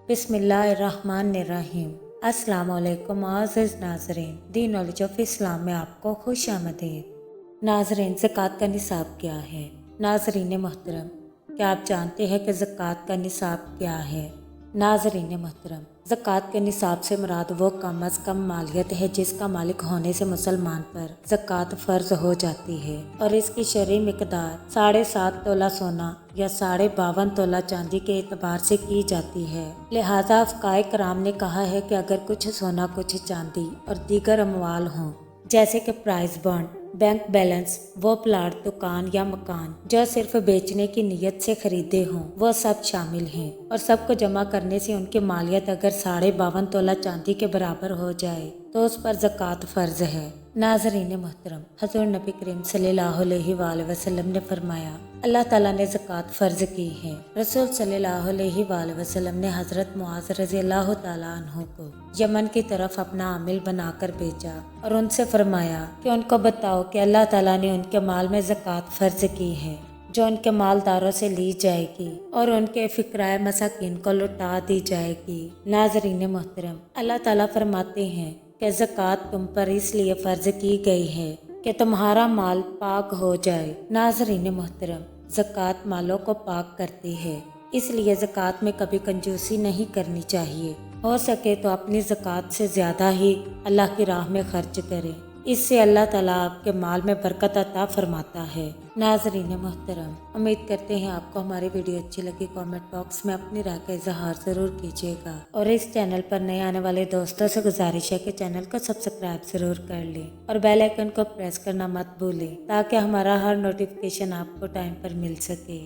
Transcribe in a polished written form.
बिस्मिल्लाहिर्रहमानिर्रहीम। अस्सलाम वालेकुम आज़िज़ नाज़रीन, दी नॉलेज ऑफ इस्लाम में आपको खुश आमदीद। नाज़रीन, ज़कात का निसाब क्या है? नाज़रीन मोहतरम, क्या आप जानते हैं कि ज़कात का निसाब क्या है? नाज़रीन मोहतरम, ज़कात के निसाब से मुराद वो कम अज़ कम मालियत है जिसका मालिक होने से मुसलमान पर ज़कात फ़र्ज हो जाती है और इसकी शरई मिक़दार 7.5 तोला सोना या 52.5 तोला चांदी के एतबार से की जाती है। लिहाजा फ़क़ाए कराम ने कहा है कि अगर कुछ सोना, कुछ चांदी और दीगर अमवाल हों, जैसे कि प्राइस बॉन्ड, बैंक बैलेंस, वो प्लाट, दुकान या मकान जो सिर्फ बेचने की नीयत से खरीदे हों, वो सब शामिल हैं और सबको जमा करने से उनकी मालियत अगर 52.5 तोला चांदी के बराबर हो जाए तो उस पर ज़कात फ़र्ज है। नाज़रीन मोहतरम, हज़रत नबी करीम सल्लल्लाहु अलैहि वसल्लम ने फरमाया, अल्लाह ताला ने ज़कात फ़र्ज की है। रसूल सल्लल्लाहु अलैहि वसल्लम ने हज़रत मुआज़ रज़ियल्लाहु ताला अन्हु को यमन की तरफ अपना आमिल बनाकर भेजा और उनसे फरमाया कि उनको बताओ कि अल्लाह ताला ने उनके माल में ज़कात फ़र्ज की है जो उनके मालदारों से ली जाएगी और उनके फ़िक्राए मसाकिन को लौटा दी जाएगी। नाज़रीन मोहतरम, अल्लाह ताला फरमाते हैं कि ज़कात तुम पर इसलिए फ़र्ज की गई है कि तुम्हारा माल पाक हो जाए। नाज़रीन मोहतरम, ज़कात मालों को पाक करती है, इसलिए ज़कात में कभी कंजूसी नहीं करनी चाहिए। हो सके तो अपनी ज़कात से ज़्यादा ही अल्लाह की राह में खर्च करें, इससे अल्लाह ताला आपके माल में बरकत अता फरमाता है। नाज़रीन मोहतरम, उम्मीद करते हैं आपको हमारी वीडियो अच्छी लगी। कमेंट बॉक्स में अपनी राय का इजहार ज़रूर कीजिएगा और इस चैनल पर नए आने वाले दोस्तों से गुजारिश है कि चैनल को सब्सक्राइब ज़रूर कर लें और बेल आइकन को प्रेस करना मत भूलें ताकि हमारा हर नोटिफिकेशन आपको टाइम पर मिल सके।